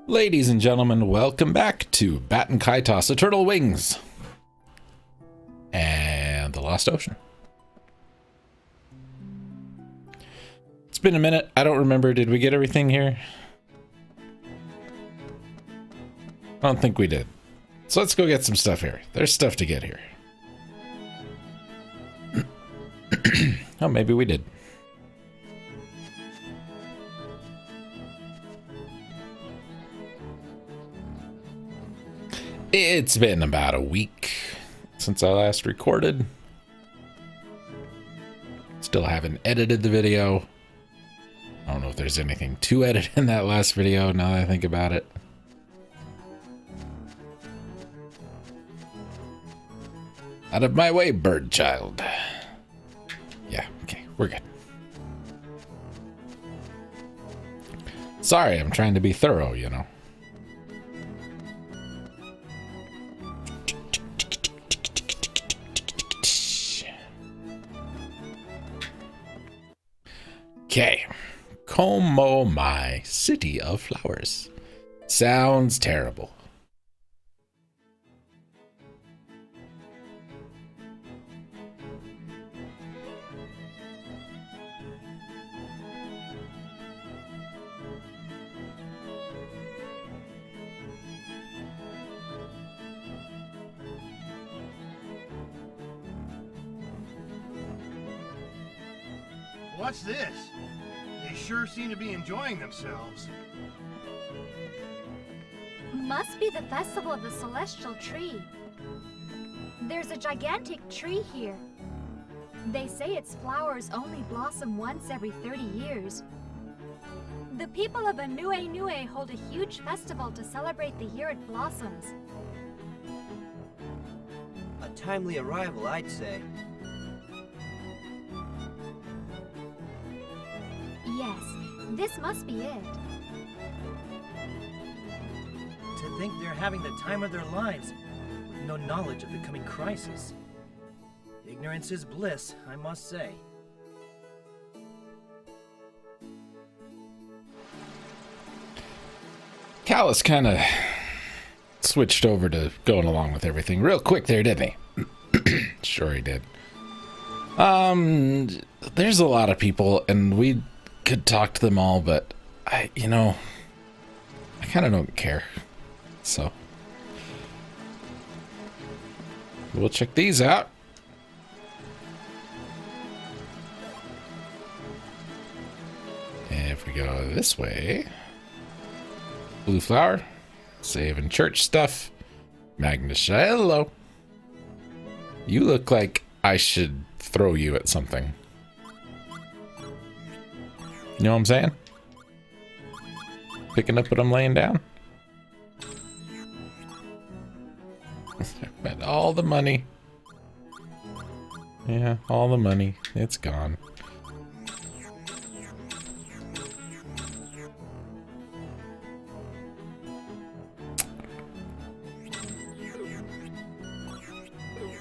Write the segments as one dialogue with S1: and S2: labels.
S1: Ladies and gentlemen, welcome back to Baten Kaitos, Eternal Wings, and the Lost Ocean. It's been a minute. I don't remember. Did we get everything here? I don't think we did. So let's go get some stuff here. There's stuff to get here. Oh, maybe we did. It's been about a week since I last recorded. Still haven't edited the video. I don't know if there's anything to edit in that last video now that I think about it. Out of my way, bird child. Yeah, okay, we're good. Sorry, I'm trying to be thorough, you know. Okay, Como my city of flowers. Sounds terrible.
S2: What's this? They sure seem to be enjoying themselves.
S3: Must be the festival of the celestial tree. There's a gigantic tree here. They say its flowers only blossom once every 30 years. The people of Anue Nue hold a huge festival to celebrate the year it blossoms.
S4: A timely arrival, I'd say.
S3: Yes, this must be it.
S5: To think they're having the time of their lives, with no knowledge of the coming crisis. Ignorance is bliss, I must say.
S1: Callus kind of switched over to going along with everything real quick there, didn't he? Sure he did. There's a lot of people, and we could talk to them all, but I kind of don't care. So we'll check these out. And if we go this way, blue flower, saving church stuff. Magnus, hello. You look like I should throw you at something. You know what I'm saying? Picking up what I'm laying down. Spent all the money. Yeah, all the money. It's gone.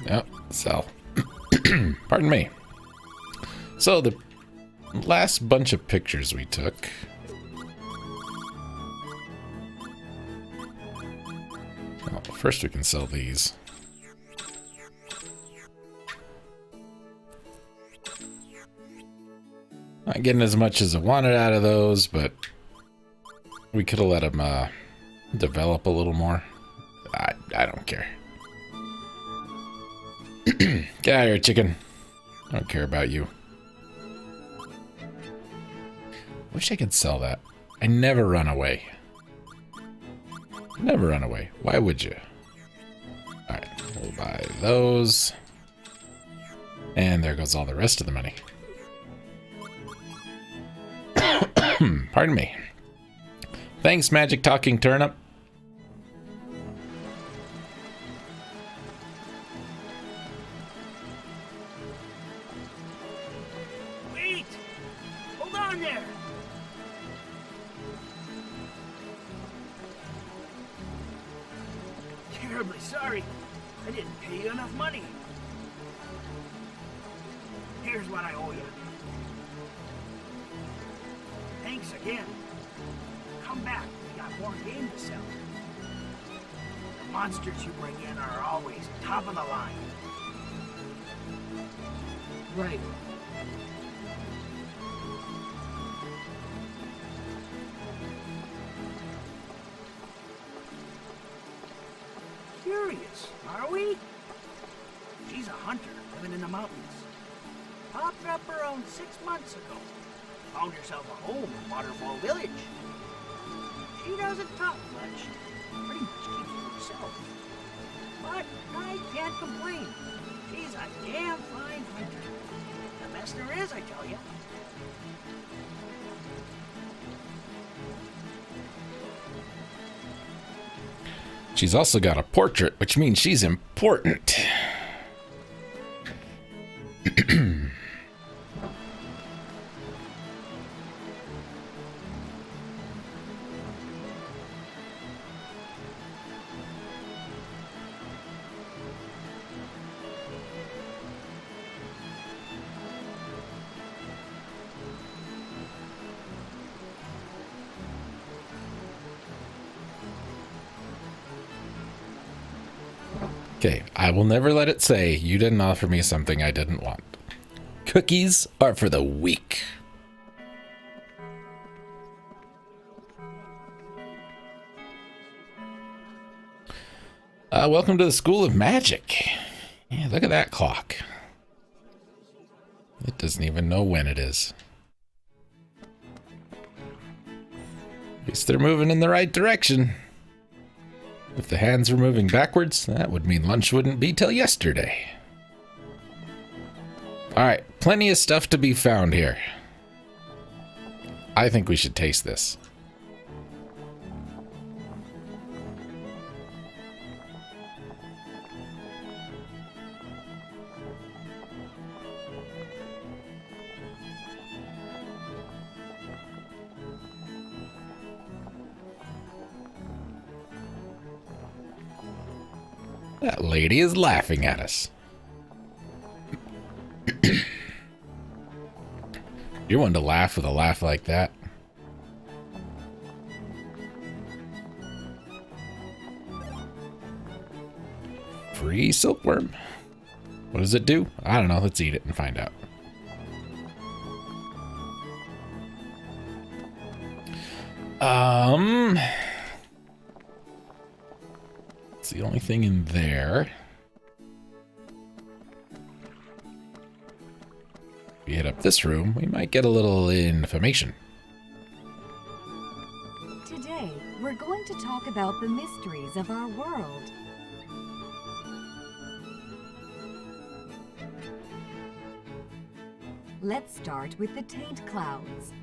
S1: Yep, sell. Pardon me. So the last bunch of pictures we took. Well, first we can sell these. Not getting as much as I wanted out of those, but we could have let them develop a little more. I don't care. Get out of here, chicken. I don't care about you. Wish I could sell that. I never run away. Never run away. Why would you? Alright, we'll buy those. And there goes all the rest of the money. Pardon me. Thanks, Magic Talking Turnip.
S5: Wait! Hold on there! Terribly sorry. I didn't pay you enough money. Here's what I owe you. Thanks again. Come back. We
S6: got more game to sell. The monsters you bring in are always top of the line.
S5: Right.
S6: Curious, are we? She's a hunter living in the mountains. Popped up around 6 months ago. Found herself a home in Waterfall Village. She doesn't talk much. Pretty much keeps to herself. But I can't complain. She's a damn fine hunter. The best there is, I tell you.
S1: She's also got a portrait, which means she's important. Okay, I will never let it say you didn't offer me something I didn't want. Cookies are for the weak. Welcome to the School of Magic. Yeah, look at that clock. It doesn't even know when it is. At least they're moving in the right direction. If the hands were moving backwards, that would mean lunch wouldn't be till yesterday. Alright, plenty of stuff to be found here. I think we should taste this. That lady is laughing at us. You're one to laugh with a laugh like that. Free silkworm. What does it do? I don't know. Let's eat it and find out. It's the only thing in there. If we hit up this room, we might get a little information.
S3: Today, we're going to talk about the mysteries of our world. Let's start with the taint clouds.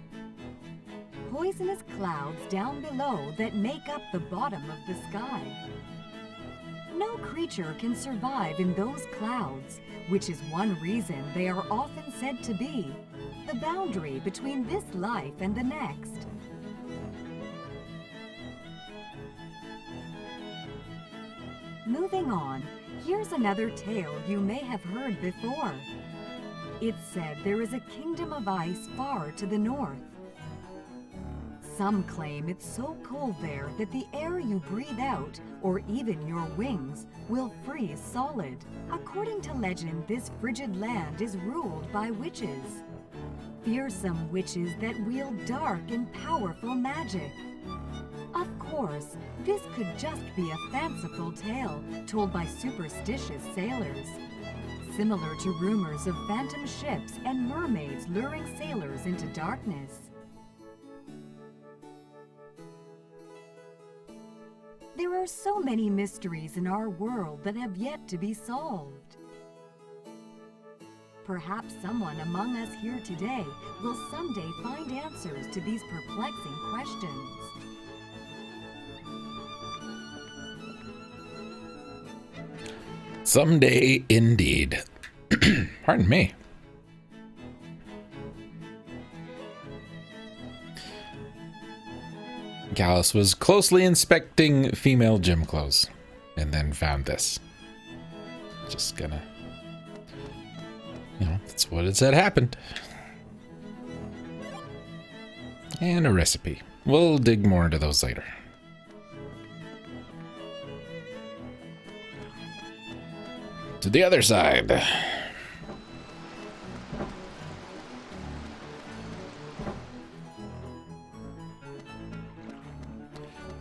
S3: Poisonous clouds down below that make up the bottom of the sky. No creature can survive in those clouds, which is one reason they are often said to be the boundary between this life and the next. Moving on, here's another tale you may have heard before. It's said there is a kingdom of ice far to the north. Some claim it's so cold there that the air you breathe out, or even your wings, will freeze solid. According to legend, this frigid land is ruled by witches. Fearsome witches that wield dark and powerful magic. Of course, this could just be a fanciful tale told by superstitious sailors. Similar to rumors of phantom ships and mermaids luring sailors into darkness. There are so many mysteries in our world that have yet to be solved. Perhaps someone among us here today will someday find answers to these perplexing questions.
S1: Someday, indeed. Pardon me. Gallus was closely inspecting female gym clothes and then found this. Just gonna... that's what it said happened. And a recipe. We'll dig more into those later. To the other side.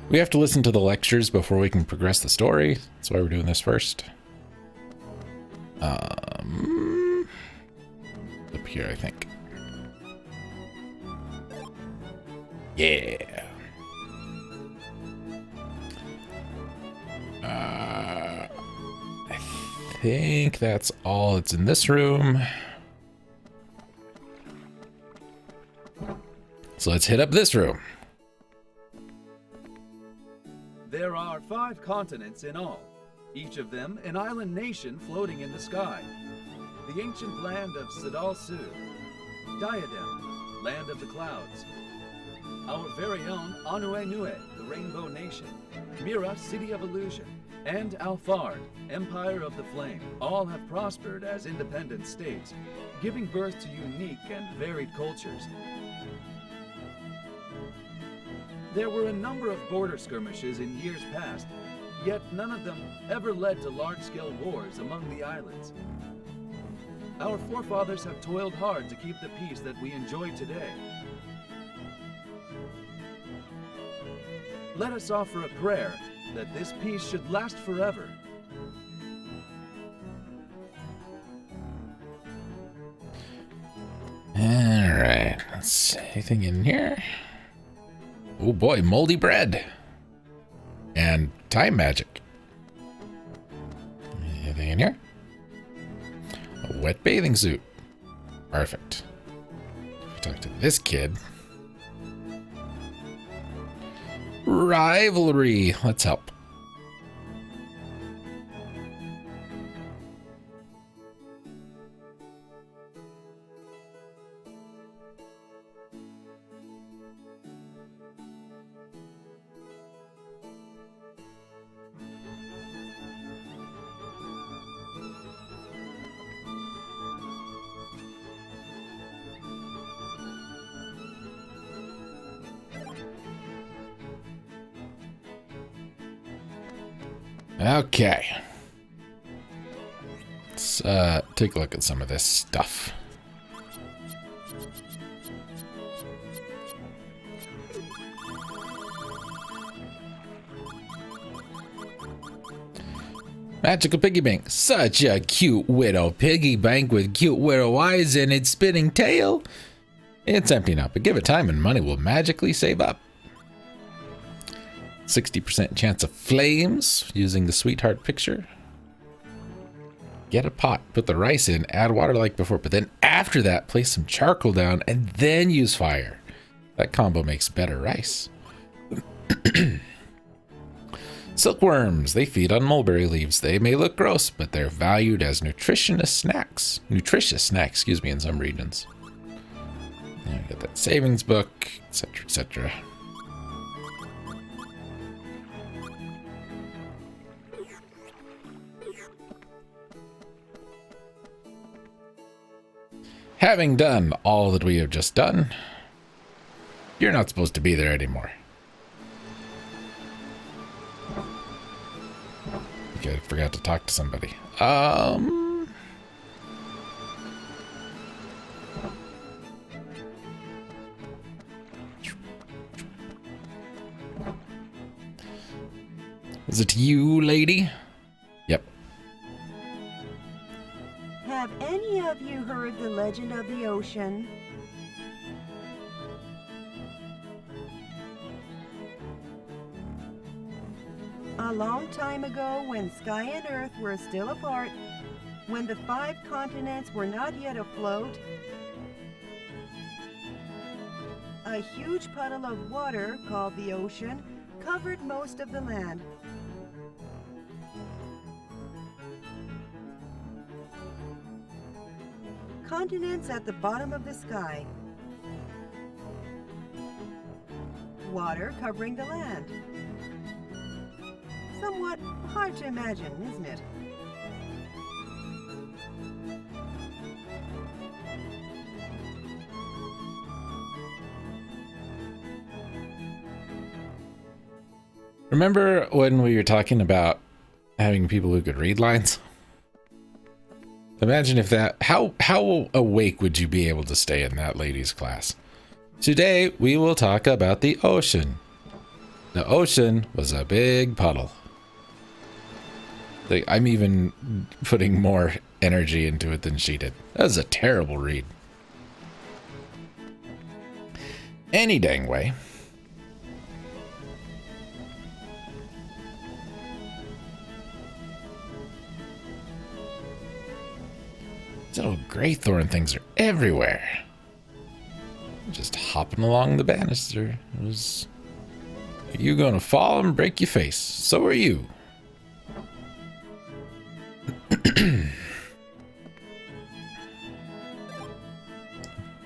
S1: We have to listen to the lectures before we can progress the story. That's why we're doing this first. Up here, I think. Yeah. I think that's all that's in this room. So let's hit up this room.
S7: There are 5 continents in all, each of them an island nation floating in the sky. The ancient land of Sadal Su, Diadem, land of the clouds. Our very own Anuenue, the Rainbow Nation, Mira, City of Illusion, and Alfard, Empire of the Flame, all have prospered as independent states, giving birth to unique and varied cultures. There were a number of border skirmishes in years past, yet none of them ever led to large-scale wars among the islands. Our forefathers have toiled hard to keep the peace that we enjoy today. Let us offer a prayer that this peace should last forever.
S1: Alright, let's see. Anything in here? Oh boy, moldy bread. And time magic. Anything in here? A wet bathing suit. Perfect. Talk to this kid. Rivalry. Let's help. Okay. Let's take a look at some of this stuff. Magical piggy bank. Such a cute little piggy bank with cute little eyes and its spinning tail. It's empty now, but give it time and money will magically save up. 60% chance of flames using the sweetheart picture. Get a pot, put the rice in, add water like before, but then after that, place some charcoal down and then use fire. That combo makes better rice. Silkworms, they feed on mulberry leaves. They may look gross, but they're valued as nutritious snacks, in some regions. Yeah, we got that savings book, etc., etc. Having done all that we have just done, you're not supposed to be there anymore. Okay, I forgot to talk to somebody. Is it you, lady? Yep.
S8: Have any of you heard the legend of the ocean? A long time ago, when sky and earth were still apart, when the 5 continents were not yet afloat, a huge puddle of water called the ocean covered most of the land. Continents at the bottom of the sky. Water covering the land. Somewhat hard to imagine, isn't it?
S1: Remember when we were talking about having people who could read lines? Imagine if that, how awake would you be able to stay in that ladies class? Today, we will talk about the ocean. The ocean was a big puddle. I'm even putting more energy into it than she did. That was a terrible read. Any dang way. So Greythorn things are everywhere. Just hopping along the banister. You gonna fall and break your face. So are you.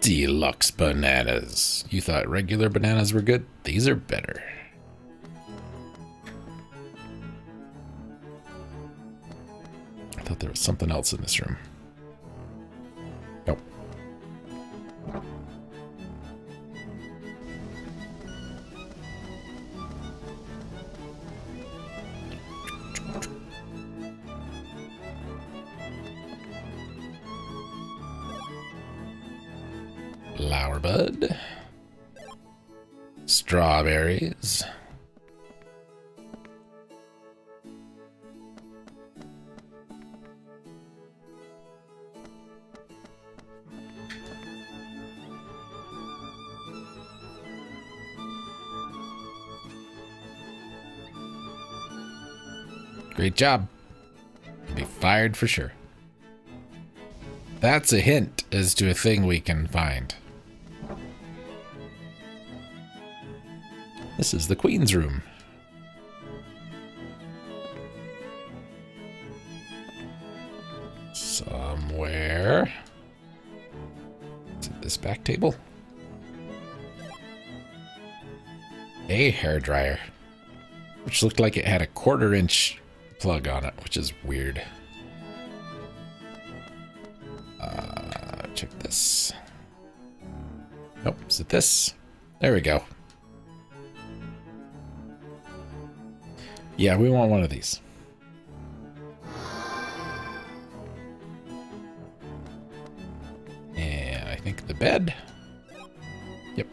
S1: Deluxe bananas. You thought regular bananas were good? These are better. I thought there was something else in this room. Nope. Flower bud. Strawberries. Great job. You'll be fired for sure. That's a hint as to a thing we can find. This is the Queen's room. Somewhere. Is it this back table? A hairdryer, which looked like it had a 1/4-inch plug on it, which is weird. Check this. Nope, is it this? There we go. Yeah, we want one of these. And I think the bed. Yep.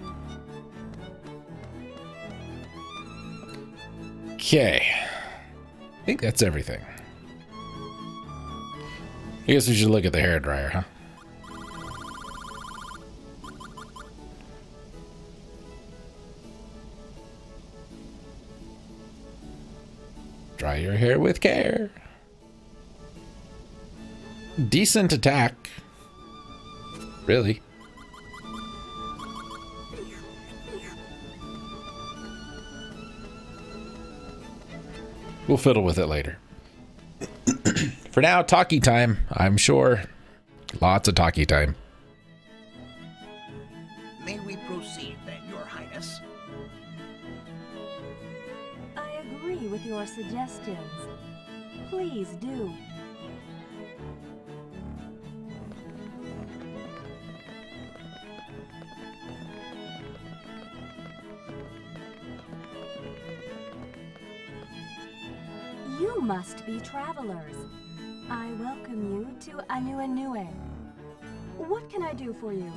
S1: Okay. I think that's everything. I guess we should look at the hairdryer, huh? Dry your hair with care. Decent attack. Really. We'll fiddle with it later. For now, talkie time. I'm sure. Lots of talkie time.
S6: May we proceed then, Your Highness?
S8: I agree with your suggestions. Please do. You must be travelers. I welcome you to Anuenue. What can I do for you?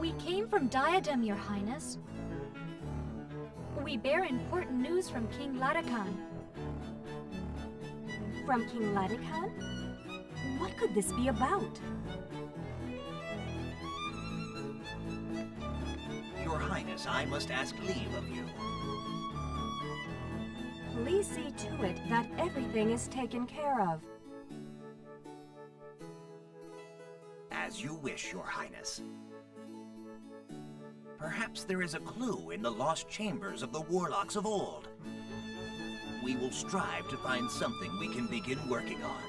S3: We came from Diadem, Your Highness. We bear important news from King Ladakan.
S8: From King Ladakan? What could this be about?
S6: Your Highness, I must ask leave of you.
S8: Please see to it that everything is taken care of.
S6: As you wish, Your Highness. Perhaps there is a clue in the lost chambers of the warlocks of old. We will strive to find something we can begin working on.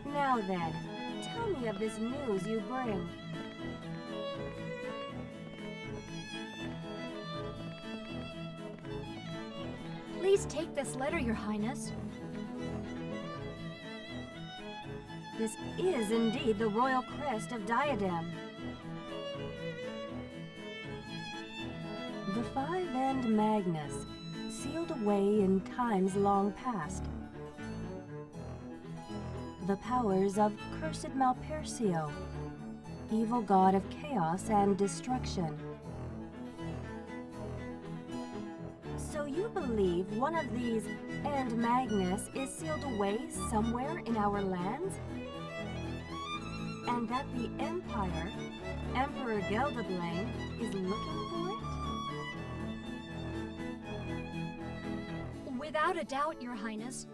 S8: Now then, tell me of this news you bring.
S3: Please take this letter, Your Highness.
S8: This is indeed the royal crest of Diadem. The five-end Magnus, sealed away in times long past. The powers of cursed Malpercio, evil god of chaos and destruction. So you believe one of these and Magnus is sealed away somewhere in our lands? And that the Empire, Emperor Geldoblane, is looking for it?
S3: Without a doubt, Your Highness.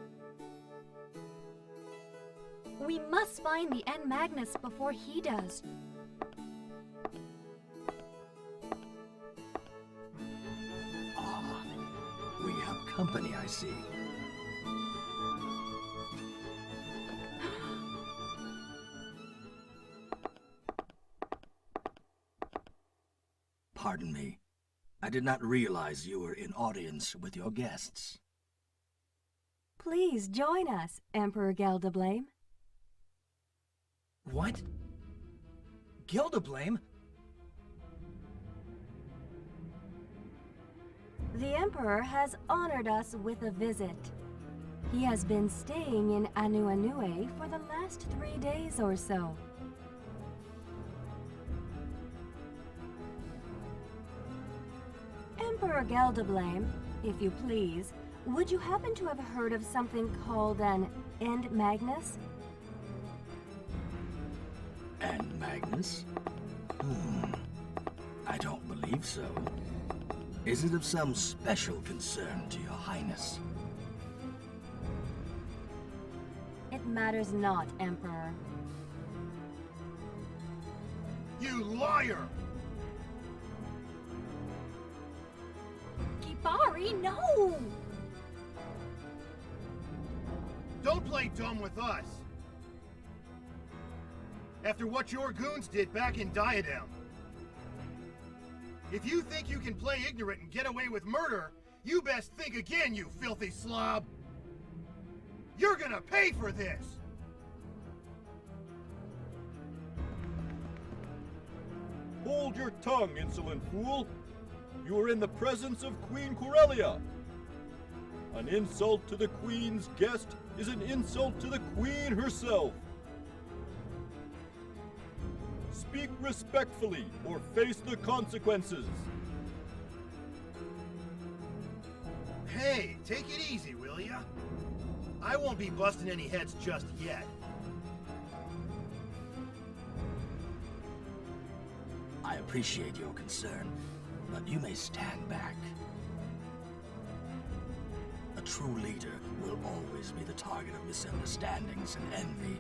S3: We must find the N Magnus before he does.
S2: Ah, we have company, I see. Pardon me. I did not realize you were in audience with your guests.
S8: Please join us, Emperor Geldoblane.
S5: What? Geldoblane?
S8: The Emperor has honored us with a visit. He has been staying in Anu-Anue for the last 3 days or so. Emperor Geldoblane, if you please, would you happen to have heard of something called an End Magnus?
S2: And Magnus? I don't believe so. Is it of some special concern to your highness?
S8: It matters not, Emperor.
S2: You liar!
S3: Kibari, no!
S2: Don't play dumb with us! After what your goons did back in Diadem. If you think you can play ignorant and get away with murder, you best think again, you filthy slob! You're gonna pay for this!
S9: Hold your tongue, insolent fool! You are in the presence of Queen Corellia! An insult to the Queen's guest is an insult to the Queen herself! Speak respectfully, or face the consequences!
S2: Hey, take it easy, will ya? I won't be busting any heads just yet. I appreciate your concern, but you may stand back. A true leader will always be the target of misunderstandings and envy,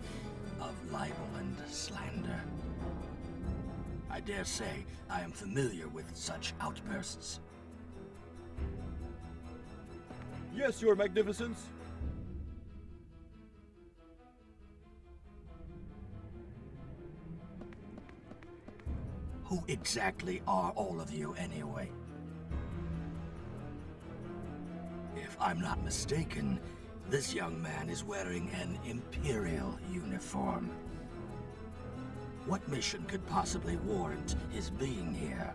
S2: of libel and slander. I dare say I am familiar with such outbursts.
S9: Yes, Your Magnificence.
S2: Who exactly are all of you anyway? If I'm not mistaken, this young man is wearing an Imperial uniform. What mission could possibly warrant his being here?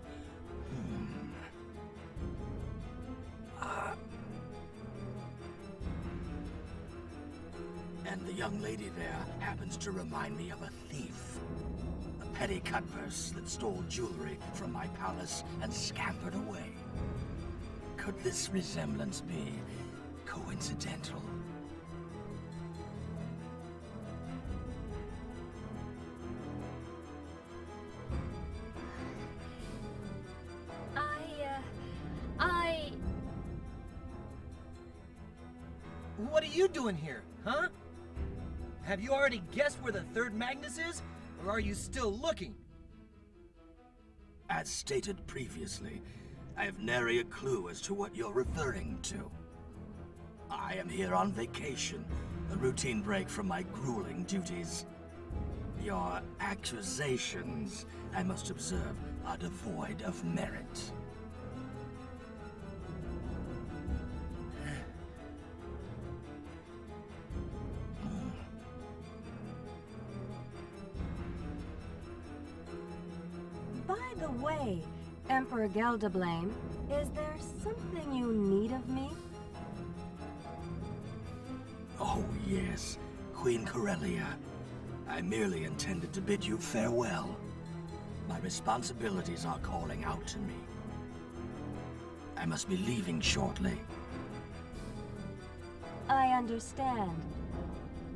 S2: And the young lady there happens to remind me of a thief. A petty cutpurse that stole jewelry from my palace and scampered away. Could this resemblance be coincidental?
S5: What are you doing here, huh? Have you already guessed where the third Magnus is, or are you still looking?
S2: As stated previously, I have nary a clue as to what you're referring to. I am here on vacation, a routine break from my grueling duties. Your accusations, I must observe, are devoid of merit.
S8: say, Emperor Geldablame, is there something you need of me?
S2: Oh, yes, Queen Corellia. I merely intended to bid you farewell. My responsibilities are calling out to me. I must be leaving shortly.
S8: I understand.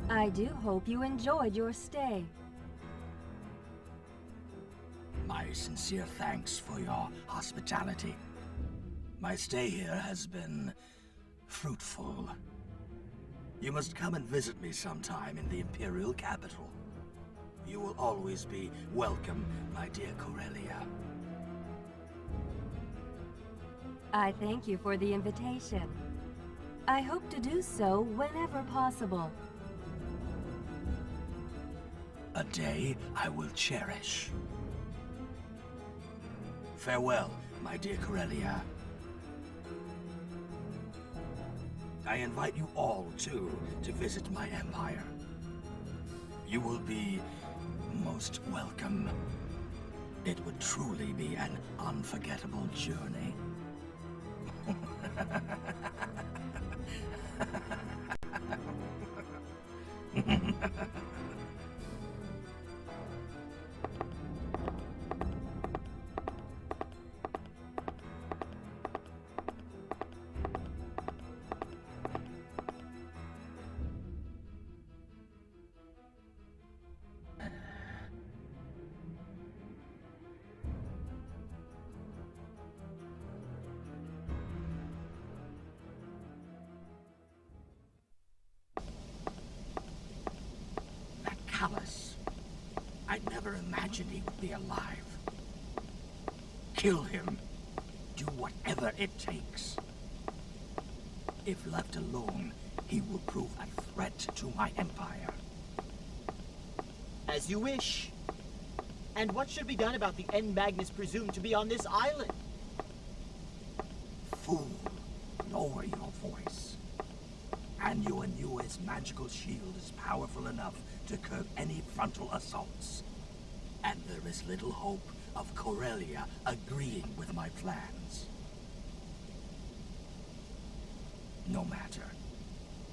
S8: I do hope you enjoyed your stay.
S2: My sincere thanks for your hospitality. My stay here has been fruitful. You must come and visit me sometime in the Imperial capital. You will always be welcome, my dear Corellia.
S8: I thank you for the invitation. I hope to do so whenever possible.
S2: A day I will cherish. Farewell, my dear Corellia. I invite you all, too, to visit my empire. You will be most welcome. It would truly be an unforgettable journey. That callous. I'd never imagined he would be alive. Kill him. Do whatever it takes. If left alone, he will prove a threat to my empire.
S10: As you wish. And what should be done about the N Magnus presumed to be on this island?
S2: Fool, lower your voice. Anuanue's magical shield is powerful enough to curb any frontal assaults. And there is little hope of Corellia agreeing with my plans. No matter.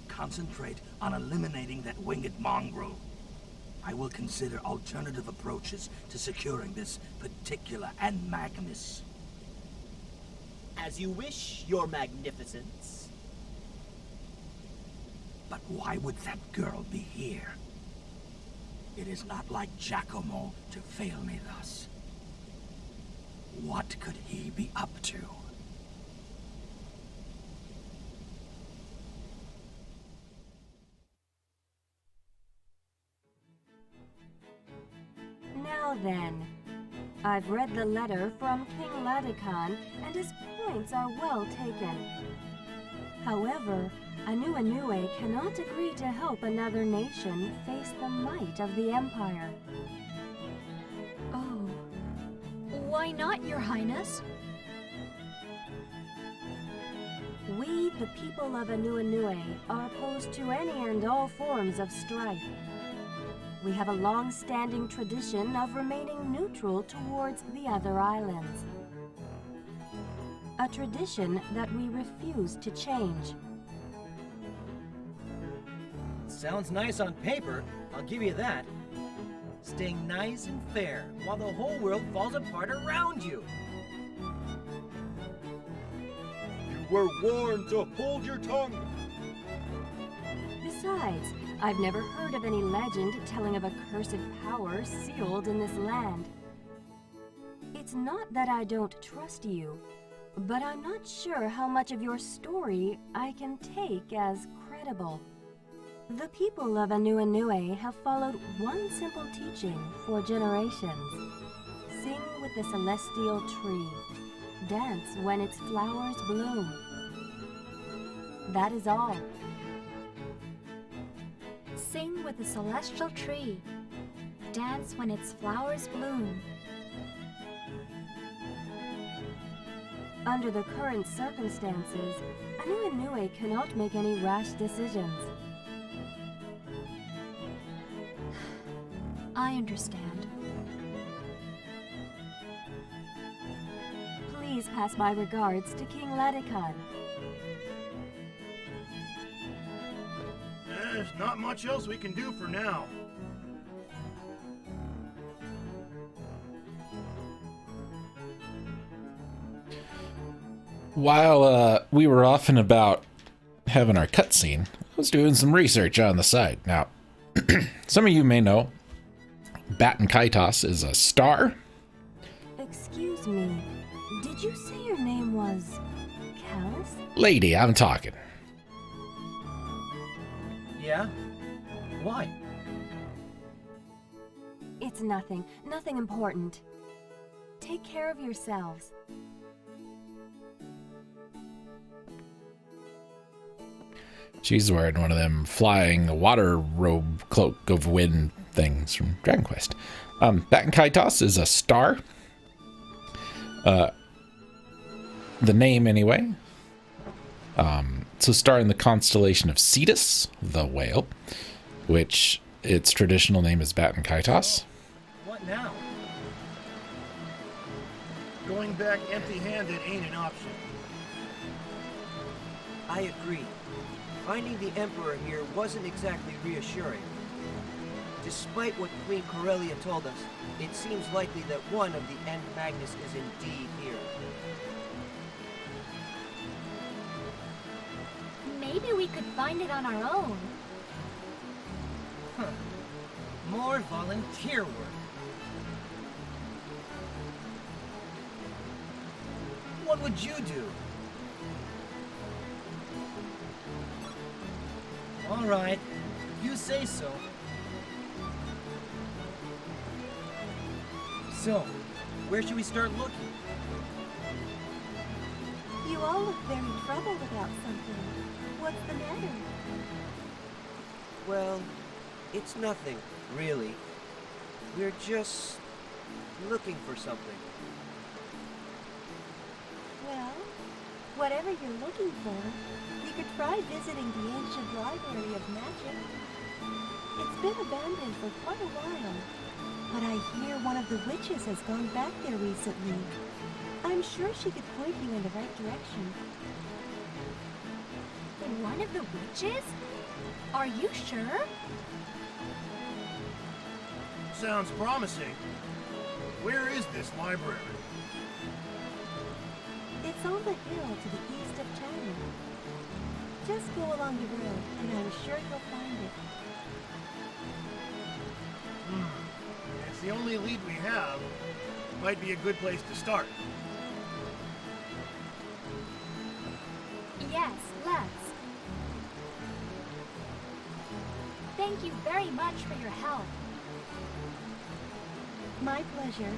S2: Concentrate on eliminating that winged mongrel. I will consider alternative approaches to securing this particular N Magnus.
S10: As you wish, Your Magnificence.
S2: But why would that girl be here? It is not like Giacomo to fail me thus. What could he be up to?
S8: Now then, I've read the letter from King Ladekan, and his points are well taken. However, Anuenue cannot agree to help another nation face the might of the Empire.
S3: Oh. Why not, Your Highness?
S8: We, the people of Anuenue, are opposed to any and all forms of strife. We have a long-standing tradition of remaining neutral towards the other islands. A tradition that we refuse to change.
S5: Sounds nice on paper, I'll give you that. Staying nice and fair while the whole world falls apart around you.
S9: You were warned to hold your tongue.
S8: Besides, I've never heard of any legend telling of a cursed power sealed in this land. It's not that I don't trust you, but I'm not sure how much of your story I can take as credible. The people of Anuenue have followed one simple teaching for generations. Sing with the celestial tree. Dance when its flowers bloom. That is all.
S3: Sing with the celestial tree. Dance when its flowers bloom.
S8: Under the current circumstances, Anuenue cannot make any rash decisions.
S3: I understand.
S8: Please pass my regards to King Ladekan.
S6: There's not much else we can do for now.
S1: While we were off and about having our cutscene, I was doing some research on the side. Now, some of you may know Baten Kaitos is a star.
S8: Excuse me, did you say your name was Callus?
S1: Lady, I'm talking.
S5: Yeah? Why?
S8: It's nothing important. Take care of yourselves.
S1: She's wearing one of them flying water robe cloak of wind things from Dragon Quest. Baten Kaitos is a star. The name, anyway. It's a star in the constellation of Cetus, the whale, which its traditional name is Baten Kaitos.
S5: What now?
S6: Going back empty-handed ain't an option.
S4: I agree. Finding the Emperor here wasn't exactly reassuring. Despite what Queen Corellia told us, it seems likely that one of the End Magnus is indeed here.
S3: Maybe we could find it on our own.
S5: Huh. More volunteer work. What would you do? All right, you say so. So, where should we start looking?
S8: You all look very troubled about something. What's the matter?
S4: Well, it's nothing, really. We're just looking for something.
S8: Well, whatever you're looking for, you could try visiting the ancient library of magic. It's been abandoned for quite a while, but I hear one of the witches has gone back there recently. I'm sure she could point you in the right direction.
S3: One of the witches? Are you sure?
S6: Sounds promising. Where is this library?
S8: It's on the hill to the east of town. Just go along the road, and I'm sure you'll find it.
S6: It's the only lead we have. Might be a good place to start.
S3: Yes, let's. Thank you very much for your help.
S8: My pleasure.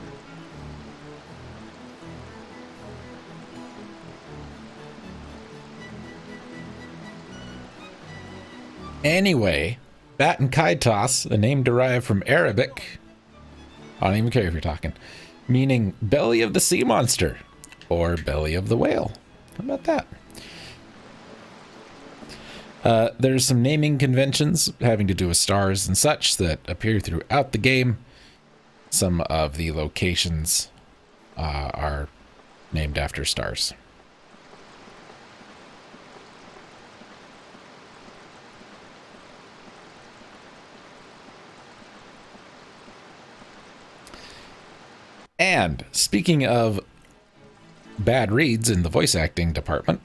S1: Anyway, Baten Kaitos, a name derived from Arabic, I don't even care if you're talking, meaning belly of the sea monster, or belly of the whale. How about that? There's some naming conventions having to do with stars and such that appear throughout the game. Some of the locations are named after stars. And speaking of bad reads in the voice acting department,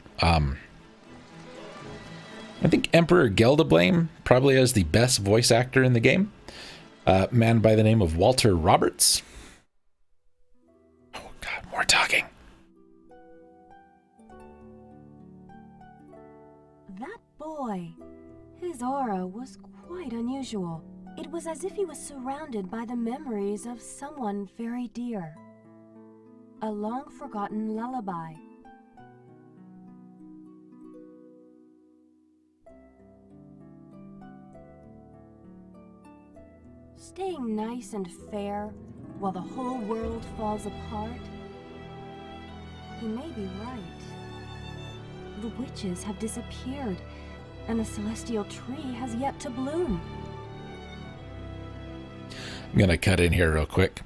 S1: I think Emperor Geldablame probably has the best voice actor in the game. A man by the name of Walter Roberts. Oh God, more talking.
S8: That boy, his aura was quite unusual. It was as if he was surrounded by the memories of someone very dear. A long-forgotten lullaby. Staying nice and fair while the whole world falls apart? He may be right. The witches have disappeared, and the celestial tree has yet to bloom.
S1: I'm going to cut in here real quick.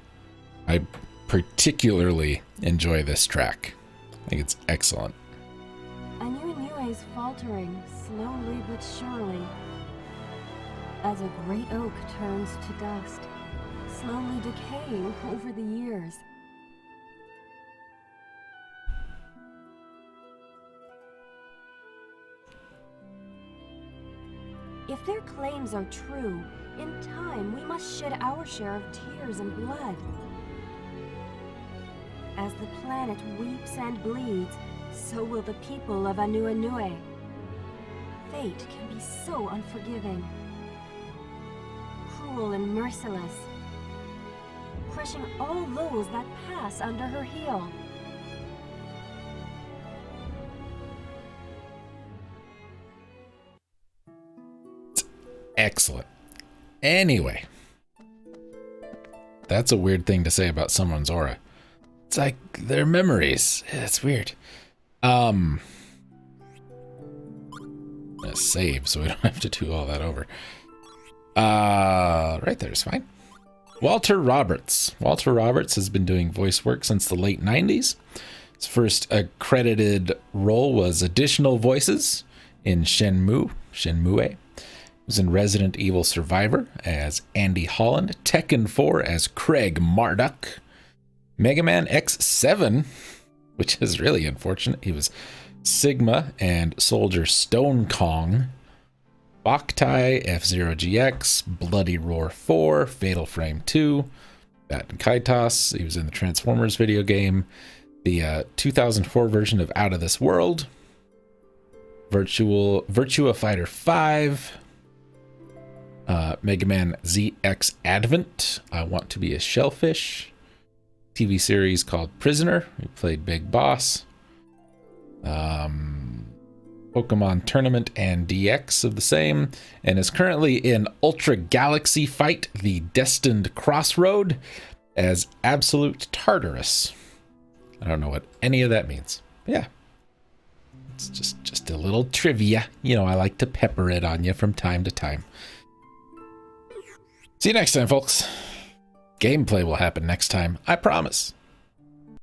S1: I particularly enjoy this track. think it's excellent.
S8: Anue is faltering, slowly but surely, as a great oak turns to dust, slowly decaying over the years. If their claims are true, in time we must shed our share of tears and blood. As the planet weeps and bleeds, so will the people of Anue. Fate can be so unforgiving, cruel and merciless, crushing all those that pass under her heel.
S1: Excellent. Anyway, that's a weird thing to say about someone's aura. It's like their memories. It's weird. Let's save so we don't have to do all that over. Right there's fine. Walter Roberts. Walter Roberts has been doing voice work since the late 90s. His first accredited role was additional voices in Shenmue. He was in Resident Evil Survivor as Andy Holland, Tekken 4 as Craig Marduk, Mega Man X7, which is really unfortunate. He was Sigma and Soldier Stone Kong, Boktai, F-Zero GX, Bloody Roar 4, Fatal Frame 2, Baten Kaitos. He was in the Transformers video game, the 2004 version of Out of This World, Virtua Fighter 5, Mega Man ZX Advent, I Want to Be a Shellfish, TV series called Prisoner. He played Big Boss. Pokemon Tournament and DX of the same, and is currently in Ultra Galaxy Fight, the Destined Crossroad, as Absolute Tartarus. I don't know what any of that means. Yeah. It's just a little trivia. You know, I like to pepper it on you from time to time. See you next time, folks. Gameplay will happen next time, I promise.